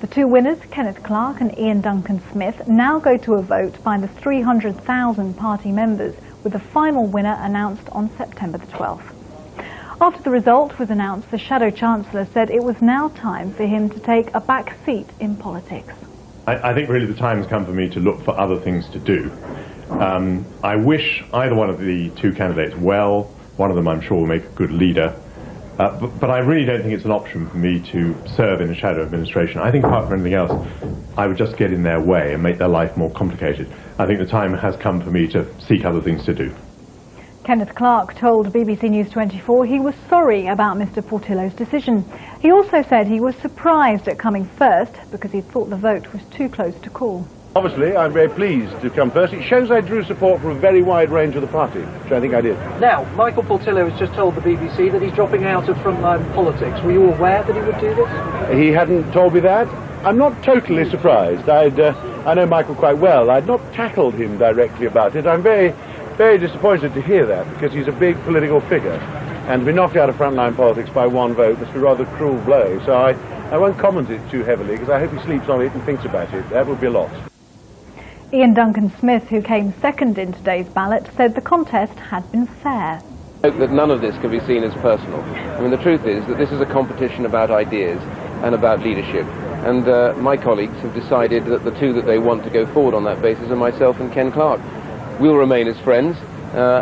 The 2 winners, Kenneth Clarke and Ian Duncan Smith, now go to a vote by the 300,000 party members, with the final winner announced on September the 12th. After the result was announced, the Shadow Chancellor said it was now time for him to take a back seat in politics. I think really the time has come for me to look for other things to do. I wish either one of the 2 candidates well. One of them I'm sure will make a good leader. But I really don't think it's an option for me to serve in a shadow administration. I think apart from anything else, I would just get in their way and make their life more complicated. I think the time has come for me to seek other things to do. Kenneth Clarke told BBC News 24 he was sorry about Mr. Portillo's decision. He also said he was surprised at coming first because he thought the vote was too close to call. Obviously, I'm very pleased to come first. It shows I drew support from a very wide range of the party, which I think I did. Now, Michael Portillo has just told the BBC that he's dropping out of frontline politics. Were you aware that he would do this? He hadn't told me that. I'm not totally surprised. I know Michael quite well. I'd not tackled him directly about it. I'm very disappointed to hear that, because he's a big political figure. And to be knocked out of frontline politics by 1 vote must be a rather cruel blow. So I won't comment it too heavily, because I hope he sleeps on it and thinks about it. That would be a lot. Ian Duncan Smith, who came second in today's ballot, said the contest had been fair. I hope that none of this can be seen as personal. I mean, the truth is that this is a competition about ideas and about leadership. And my colleagues have decided that the 2 that they want to go forward on that basis are myself and Ken Clarke. We'll remain as friends,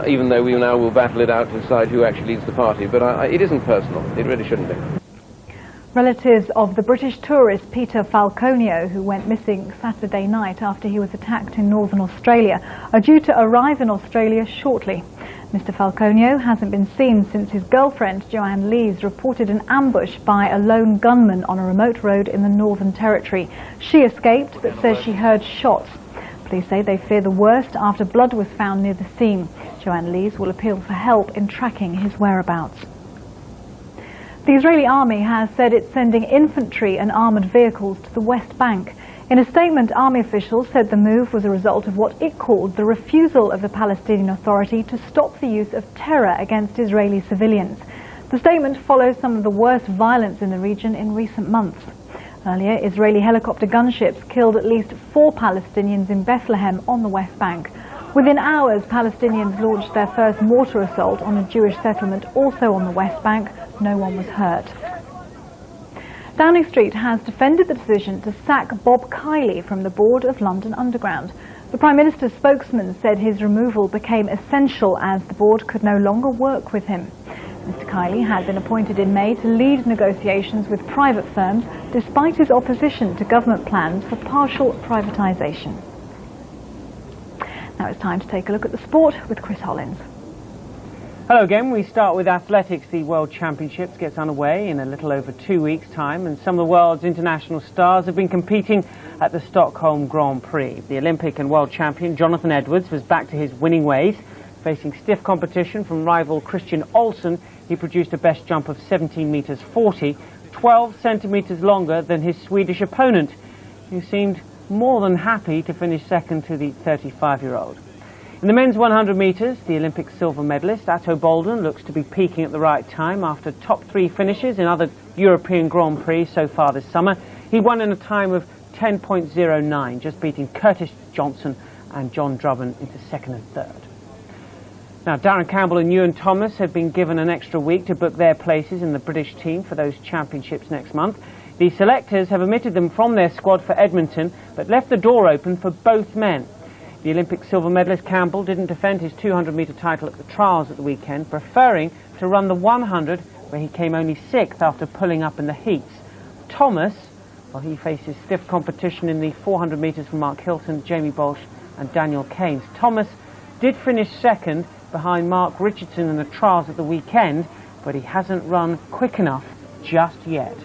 even though we now will battle it out to decide who actually leads the party. But it isn't personal. It really shouldn't be. Relatives of the British tourist Peter Falconio, who went missing Saturday night after he was attacked in northern Australia, are due to arrive in Australia shortly. Mr. Falconio hasn't been seen since his girlfriend, Joanne Lees, reported an ambush by a lone gunman on a remote road in the Northern Territory. She escaped, but says she heard shots. Police say they fear the worst after blood was found near the scene. Joanne Lees will appeal for help in tracking his whereabouts. The Israeli army has said it's sending infantry and armoured vehicles to the West Bank. In a statement, army officials said the move was a result of what it called the refusal of the Palestinian Authority to stop the use of terror against Israeli civilians. The statement follows some of the worst violence in the region in recent months. Earlier, Israeli helicopter gunships killed at least 4 Palestinians in Bethlehem on the West Bank. Within hours, Palestinians launched their first mortar assault on a Jewish settlement also on the West Bank. No one was hurt. Downing Street has defended the decision to sack Bob Kiley from the board of London Underground. The Prime Minister's spokesman said his removal became essential as the board could no longer work with him. Mr. Kiley had been appointed in May to lead negotiations with private firms despite his opposition to government plans for partial privatisation. Now it's time to take a look at the sport with Chris Hollins. Hello again. We start with athletics. The World Championships gets underway in a little over 2 weeks' time, and some of the world's international stars have been competing at the Stockholm Grand Prix. The Olympic and world champion Jonathan Edwards was back to his winning ways. Facing stiff competition from rival Christian Olsen, he produced a best jump of 17 metres 40, 12 centimetres longer than his Swedish opponent, who seemed more than happy to finish second to the 35-year-old. In the men's 100 metres, the Olympic silver medalist Atto Boldon looks to be peaking at the right time after top 3 finishes in other European Grand Prix so far this summer. He won in a time of 10.09, just beating Curtis Johnson and John Drummond into second and third. Now, Darren Campbell and Ewan Thomas have been given an extra week to book their places in the British team for those championships next month. The selectors have omitted them from their squad for Edmonton, but left the door open for both men. The Olympic silver medalist Campbell didn't defend his 200-metre title at the trials at the weekend, preferring to run the 100, where he came only 6th after pulling up in the heats. Thomas, well, he faces stiff competition in the 400 metres from Mark Hilton, Jamie Bolsh and Daniel Keynes. Thomas did finish second behind Mark Richardson in the trials at the weekend, but he hasn't run quick enough just yet.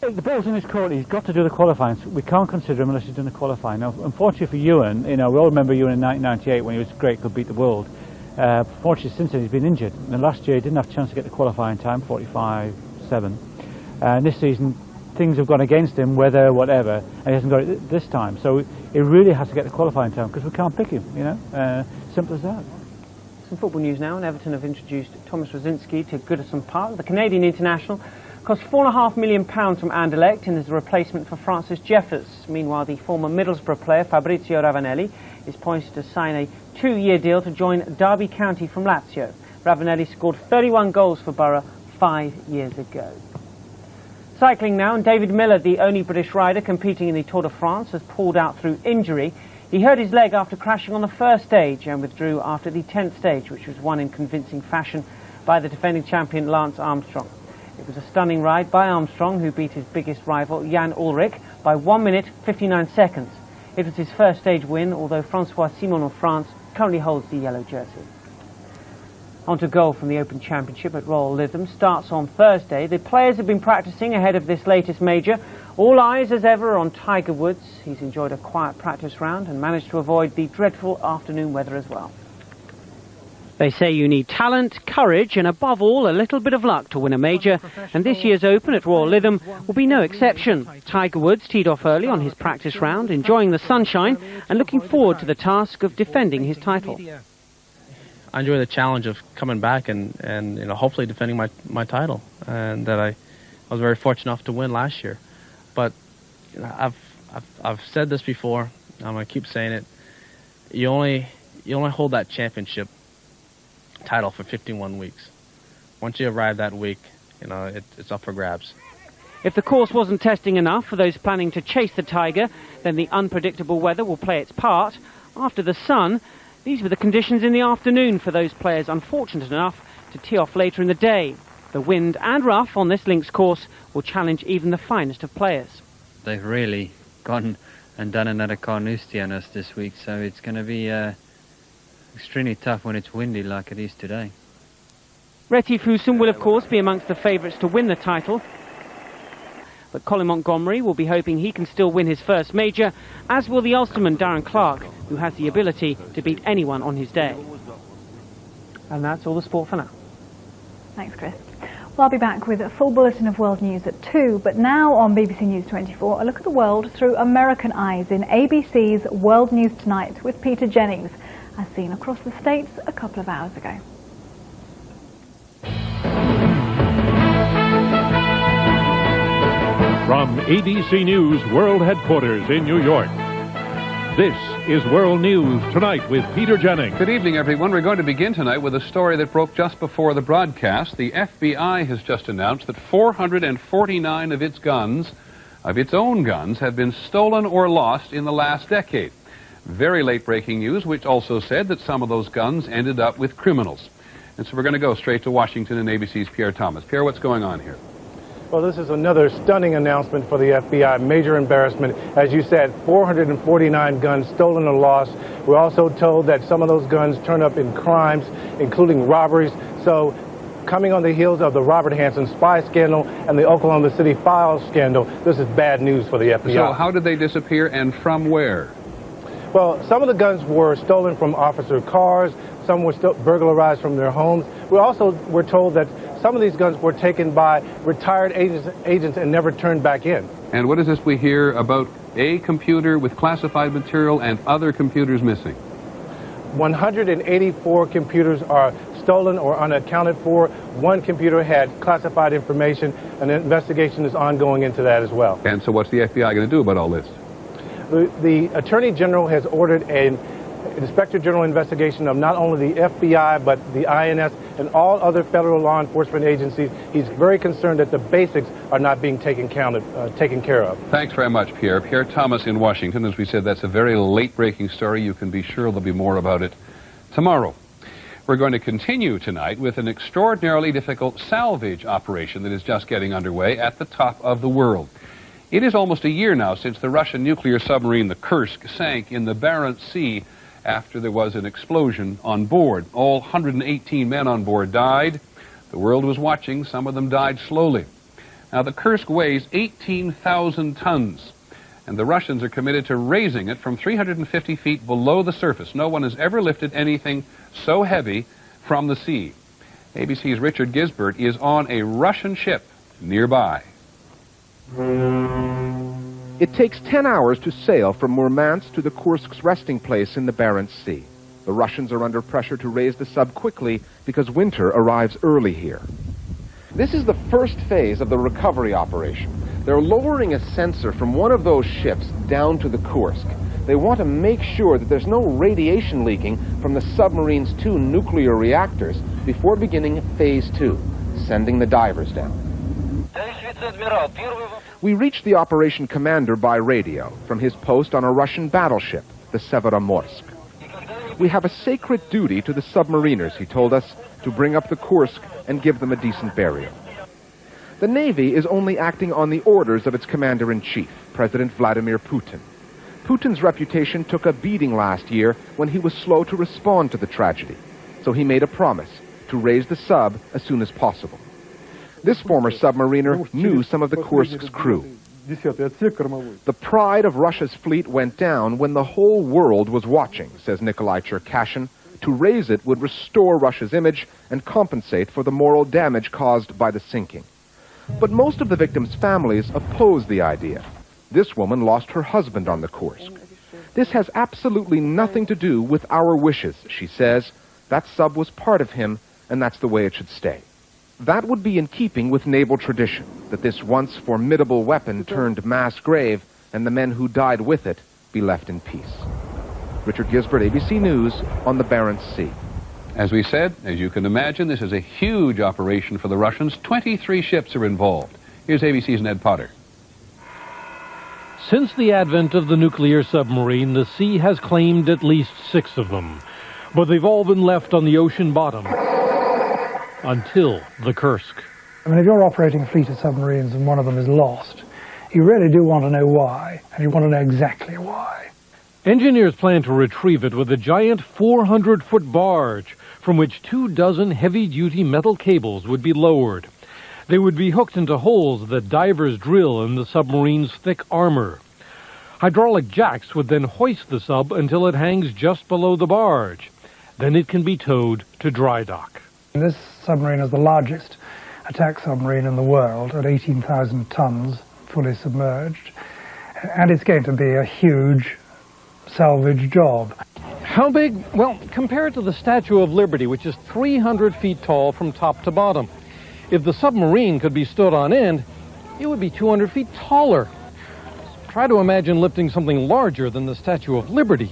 The ball's in his court. He's got to do the qualifying. We can't consider him unless he's done the qualifying. Now, unfortunately for Ewan, we all remember Ewan in 1998 when he was great, could beat the world. Fortunately, since then he's been injured. And last year he didn't have a chance to get the qualifying time, 45.7. And this season things have gone against him, weather, whatever, and he hasn't got it this time. So he really has to get the qualifying time because we can't pick him. Simple as that. Some football news now, and Everton have introduced Thomas Rosiński to Goodison Park. The Canadian international cost £4.5 million from Anderlecht and is a replacement for Francis Jeffers. Meanwhile, the former Middlesbrough player Fabrizio Ravanelli is poised to sign a 2-year deal to join Derby County from Lazio. Ravanelli scored 31 goals for Borough 5 years ago. Cycling now, and David Miller, the only British rider competing in the Tour de France, has pulled out through injury. He hurt his leg after crashing on the first stage and withdrew after the 10th stage, which was won in convincing fashion by the defending champion Lance Armstrong. It was a stunning ride by Armstrong, who beat his biggest rival Jan Ullrich by 1 minute 59 seconds. It was his first stage win, although Francois Simon of France currently holds the yellow jersey. On to golf, from the Open Championship at Royal Lytham starts on Thursday. The players have been practicing ahead of this latest major. All eyes, as ever, on Tiger Woods. He's enjoyed a quiet practice round and managed to avoid the dreadful afternoon weather as well. They say you need talent, courage and above all a little bit of luck to win a major, and this year's Open at Royal Lytham will be no exception. Tiger Woods teed off early on his practice round, enjoying the sunshine and looking forward to the task of defending his title. I enjoy the challenge of coming back and hopefully defending my title, and that I was very fortunate enough to win last year. But I've said this before, I'm going to keep saying it, you only hold that championship title for 51 weeks. Once you arrive that week, it's up for grabs. If the course wasn't testing enough for those planning to chase the Tiger, then the unpredictable weather will play its part. After the sun, these were the conditions in the afternoon for those players unfortunate enough to tee off later in the day. The wind and rough on this links course will challenge even the finest of players. They've really gone and done another Carnoustie on us this week, so it's going to be extremely tough when it's windy like it is today. Retief Husum will of course be amongst the favourites to win the title, but Colin Montgomery will be hoping he can still win his first major, as will the Ulsterman Darren Clark, who has the ability to beat anyone on his day. And that's all the sport for now. Thanks, Chris. Well, I'll be back with a full bulletin of world news at 2, but now on BBC News 24, a look at the world through American eyes in ABC's World News Tonight with Peter Jennings, as seen across the States a couple of hours ago. From ABC News World Headquarters in New York, this is World News Tonight with Peter Jennings. Good evening, everyone. We're going to begin tonight with a story that broke just before the broadcast. The FBI has just announced that 449 of its guns, of its own guns, have been stolen or lost in the last decade. Very late-breaking news, which also said that some of those guns ended up with criminals. And so we're going to go straight to Washington and ABC's Pierre Thomas. Pierre, what's going on here? Well, this is another stunning announcement for the FBI. Major embarrassment. As you said, 449 guns stolen or lost. We're also told that some of those guns turn up in crimes, including robberies. So, coming on the heels of the Robert Hansen spy scandal and the Oklahoma City Files scandal, this is bad news for the FBI. So how did they disappear and from where? Well, some of the guns were stolen from officer cars. Some were burglarized from their homes. We're told that some of these guns were taken by retired agents and never turned back in. And what is this we hear about a computer with classified material and other computers missing? 184 computers are stolen or unaccounted for. One computer had classified information, and an investigation is ongoing into that as well. And so what's the FBI going to do about all this? The Attorney General has ordered an Inspector General investigation of not only the FBI, but the INS and all other federal law enforcement agencies. He's very concerned that the basics are not being taken care of. Thanks very much, Pierre. Pierre Thomas in Washington. As we said, that's a very late-breaking story. You can be sure there'll be more about it tomorrow. We're going to continue tonight with an extraordinarily difficult salvage operation that is just getting underway at the top of the world. It is almost a year now since the Russian nuclear submarine, the Kursk, sank in the Barents Sea after there was an explosion on board. All 118 men on board died. The world was watching. Some of them died slowly. Now, the Kursk weighs 18,000 tons, and the Russians are committed to raising it from 350 feet below the surface. No one has ever lifted anything so heavy from the sea. ABC's Richard Gisbert is on a Russian ship nearby. It takes 10 hours to sail from Murmansk to the Kursk's resting place in the Barents Sea. The Russians are under pressure to raise the sub quickly because winter arrives early here. This is the first phase of the recovery operation. They're lowering a sensor from one of those ships down to the Kursk. They want to make sure that there's no radiation leaking from the submarine's 2 nuclear reactors before beginning phase 2, sending the divers down. We reached the operation commander by radio from his post on a Russian battleship, the Severomorsk. We have a sacred duty to the submariners, he told us, to bring up the Kursk and give them a decent burial. The Navy is only acting on the orders of its commander-in-chief, President Vladimir Putin. Putin's reputation took a beating last year when he was slow to respond to the tragedy, so he made a promise to raise the sub as soon as possible. This former submariner knew some of the Kursk's crew. The pride of Russia's fleet went down when the whole world was watching, says Nikolai Cherkashin. To raise it would restore Russia's image and compensate for the moral damage caused by the sinking. But most of the victims' families opposed the idea. This woman lost her husband on the Kursk. This has absolutely nothing to do with our wishes, she says. That sub was part of him, and that's the way it should stay. That would be in keeping with naval tradition, that this once formidable weapon turned mass grave, and the men who died with it be left in peace. Richard Gisbert, ABC News, on the Barents Sea. As we said, as you can imagine, this is a huge operation for the Russians. 23 ships are involved. Here's ABC's Ned Potter. Since the advent of the nuclear submarine, the sea has claimed at least 6 of them. But they've all been left on the ocean bottom until the Kursk. I mean, if you're operating a fleet of submarines and one of them is lost, you really do want to know why, and you want to know exactly why. Engineers plan to retrieve it with a giant 400-foot barge, from which 24 heavy-duty metal cables would be lowered. They would be hooked into holes that divers drill in the submarine's thick armor. Hydraulic jacks would then hoist the sub until it hangs just below the barge. Then it can be towed to dry dock. This submarine is the largest attack submarine in the world at 18,000 tons, fully submerged. And it's going to be a huge salvage job. How big? Well, compared to the Statue of Liberty, which is 300 feet tall from top to bottom. If the submarine could be stood on end, it would be 200 feet taller. Try to imagine lifting something larger than the Statue of Liberty.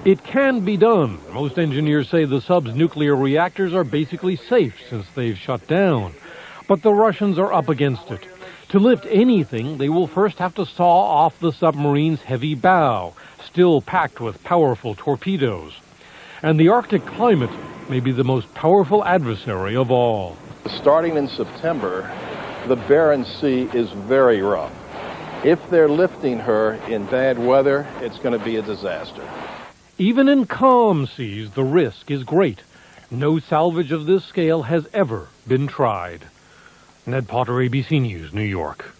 It can be done. Most engineers say the sub's nuclear reactors are basically safe since they've shut down. But the Russians are up against it. To lift anything, they will first have to saw off the submarine's heavy bow, still packed with powerful torpedoes. And the Arctic climate may be the most powerful adversary of all. Starting in September, the Barents Sea is very rough. If they're lifting her in bad weather, it's going to be a disaster. Even in calm seas, the risk is great. No salvage of this scale has ever been tried. Ned Potter, ABC News, New York.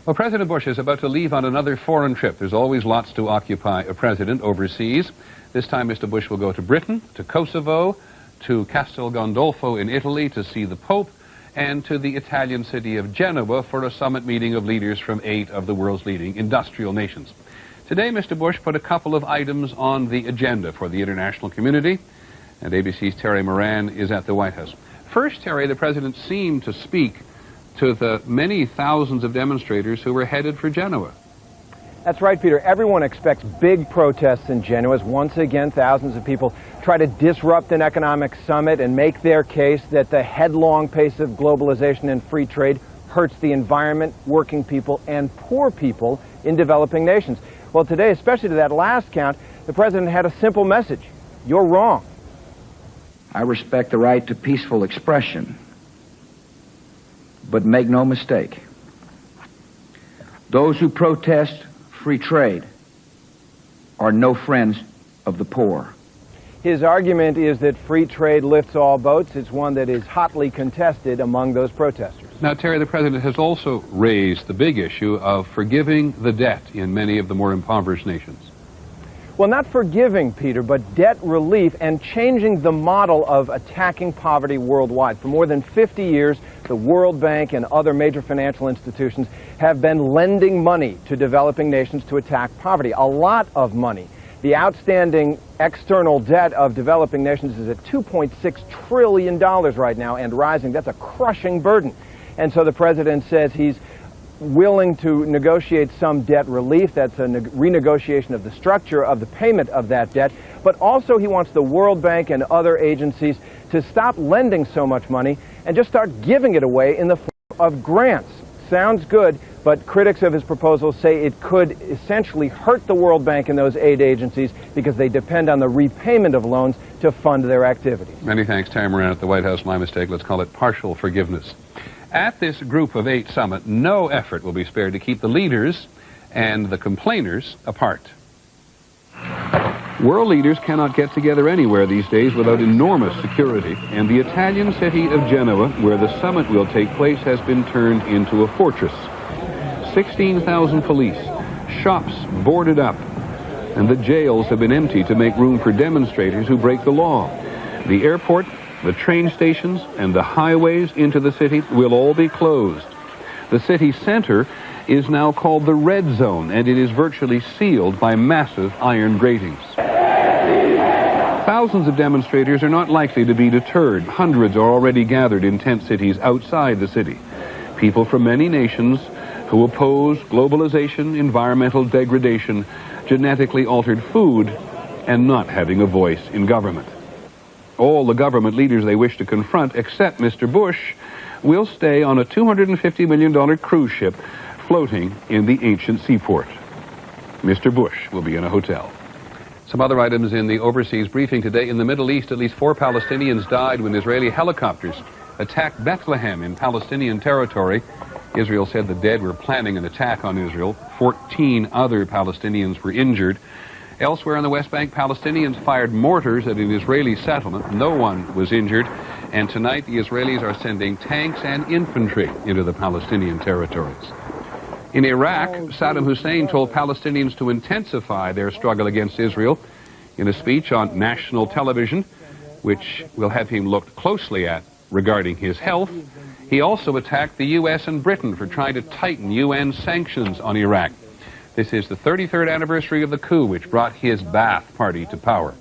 Well, President Bush is about to leave on another foreign trip. There's always lots to occupy a president overseas. This time, Mr. Bush will go to Britain, to Kosovo, to Castel Gandolfo in Italy to see the Pope, and to the Italian city of Genoa for a summit meeting of leaders from 8 of the world's leading industrial nations. Today, Mr. Bush put a couple of items on the agenda for the international community, and ABC's Terry Moran is at the White House. First, Terry, the president seemed to speak to the many thousands of demonstrators who were headed for Genoa. That's right, Peter. Everyone expects big protests in Genoa as once again thousands of people try to disrupt an economic summit and make their case that the headlong pace of globalization and free trade hurts the environment, working people, and poor people in developing nations. Well, today, especially to that last count, the president had a simple message. You're wrong. I respect the right to peaceful expression, but make no mistake, those who protest free trade are no friends of the poor. His argument is that free trade lifts all boats. It's one that is hotly contested among those protesters. Now, Terry, the president has also raised the big issue of forgiving the debt in many of the more impoverished nations. Well, not forgiving, Peter, but debt relief and changing the model of attacking poverty worldwide. For more than 50 years, the World Bank and other major financial institutions have been lending money to developing nations to attack poverty. A lot of money. The outstanding external debt of developing nations is at $2.6 trillion right now and rising. That's a crushing burden. And so the president says he's willing to negotiate some debt relief. That's a renegotiation of the structure of the payment of that debt. But also he wants the World Bank and other agencies to stop lending so much money and just start giving it away in the form of grants. Sounds good, but critics of his proposal say it could essentially hurt the World Bank and those aid agencies because they depend on the repayment of loans to fund their activities. Many thanks, Terry Moran at the White House. My mistake. Let's call it partial forgiveness. At this Group of 8 summit, no effort will be spared to keep the leaders and the complainers apart. World leaders cannot get together anywhere these days without enormous security, and the Italian city of Genoa, where the summit will take place, has been turned into a fortress. 16,000 police, shops boarded up, and the jails have been emptied to make room for demonstrators who break the law. The airport, the train stations, and the highways into the city will all be closed. The city center is now called the Red Zone, and it is virtually sealed by massive iron gratings. Thousands of demonstrators are not likely to be deterred. Hundreds are already gathered in tent cities outside the city. People from many nations who oppose globalization, environmental degradation, genetically altered food, and not having a voice in government. All the government leaders they wish to confront, except Mr. Bush, will stay on a $250 million cruise ship floating in the ancient seaport. Mr. Bush will be in a hotel. Some other items in the overseas briefing today. In the Middle East, at least 4 Palestinians died when Israeli helicopters attacked Bethlehem in Palestinian territory. Israel said the dead were planning an attack on Israel. 14 other Palestinians were injured. Elsewhere in the West Bank, Palestinians fired mortars at an Israeli settlement. No one was injured. And tonight, the Israelis are sending tanks and infantry into the Palestinian territories. In Iraq, Saddam Hussein told Palestinians to intensify their struggle against Israel in a speech on national television, which we'll have him looked closely at regarding his health. He also attacked the U.S. and Britain for trying to tighten UN sanctions on Iraq. This is the 33rd anniversary of the coup which brought his Ba'ath Party to power.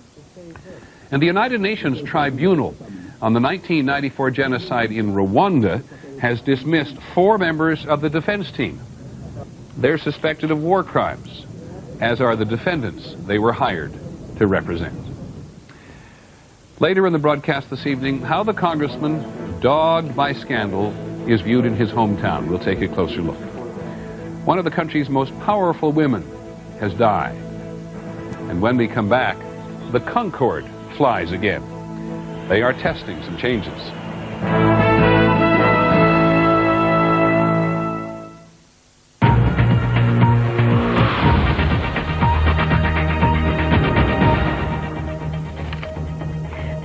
And the United Nations Tribunal on the 1994 genocide in Rwanda has dismissed 4 members of the defense team. They're suspected of war crimes, as are the defendants they were hired to represent. Later in the broadcast this evening, how the congressman, dogged by scandal, is viewed in his hometown. We'll take a closer look. One of the country's most powerful women has died. And when we come back, the Concorde flies again. They are testing some changes.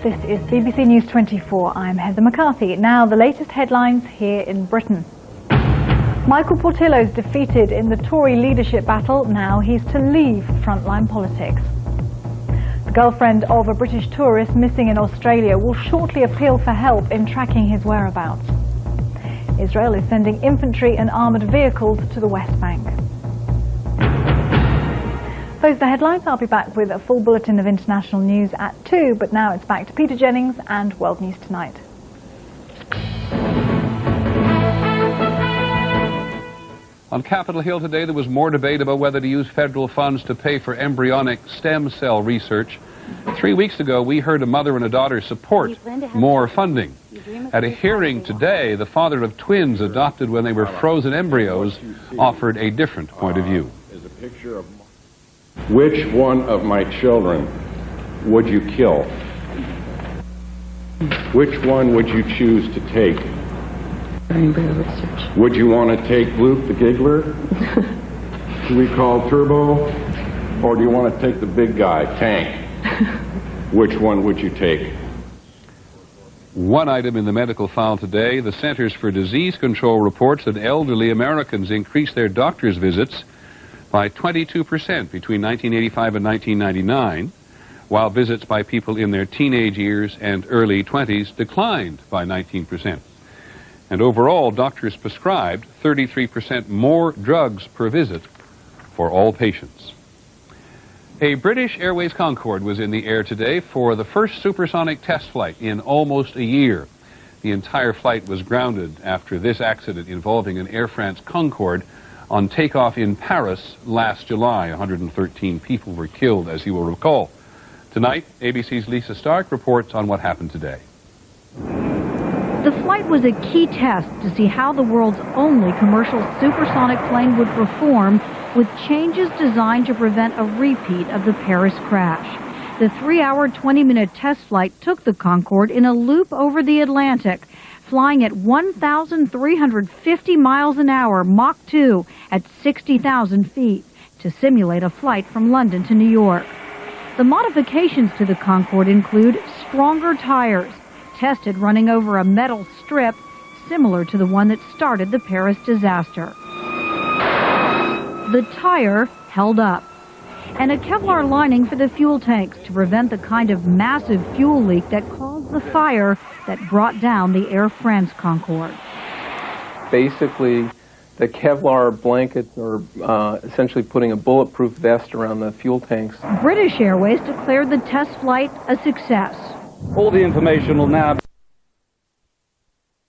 This is BBC News 24. I'm Heather McCarthy. Now the latest headlines here in Britain. Michael Portillo's defeated in the Tory leadership battle. Now he's to leave frontline politics. The girlfriend of a British tourist missing in Australia will shortly appeal for help in tracking his whereabouts. Israel is sending infantry and armoured vehicles to the West Bank. Those are the headlines. I'll be back with a full bulletin of international news at 2, but now it's back to Peter Jennings and World News Tonight. On Capitol Hill today, there was more debate about whether to use federal funds to pay for embryonic stem cell research. 3 weeks ago, we heard a mother and a daughter support more funding. At a hearing today, the father of twins adopted when they were frozen embryos offered a different point of view. Which one of my children would you kill? Which one would you choose to take? Embryo research. Would you want to take Luke the Giggler, who we call Turbo, or do you want to take the big guy, Tank? Which one would you take? One item in the medical file today, the Centers for Disease Control reports that elderly Americans increased their doctor's visits by 22% between 1985 and 1999, while visits by people in their teenage years and early 20s declined by 19%. And overall, doctors prescribed 33% more drugs per visit for all patients. A British Airways Concorde was in the air today for the first supersonic test flight in almost a year. The entire flight was grounded after this accident involving an Air France Concorde on takeoff in Paris last July. 113 people were killed, as you will recall. Tonight, ABC's Lisa Stark reports on what happened today. The flight was a key test to see how the world's only commercial supersonic plane would perform, with changes designed to prevent a repeat of the Paris crash. The 3-hour, 20-minute test flight took the Concorde in a loop over the Atlantic, flying at 1,350 miles an hour, Mach 2, at 60,000 feet, to simulate a flight from London to New York. The modifications to the Concorde include stronger tires, tested running over a metal strip similar to the one that started the Paris disaster. The tire held up, and a Kevlar lining for the fuel tanks to prevent the kind of massive fuel leak that caused the fire that brought down the Air France Concorde. Basically, the Kevlar blanket, or essentially putting a bulletproof vest around the fuel tanks. British Airways declared the test flight a success. All the information will now be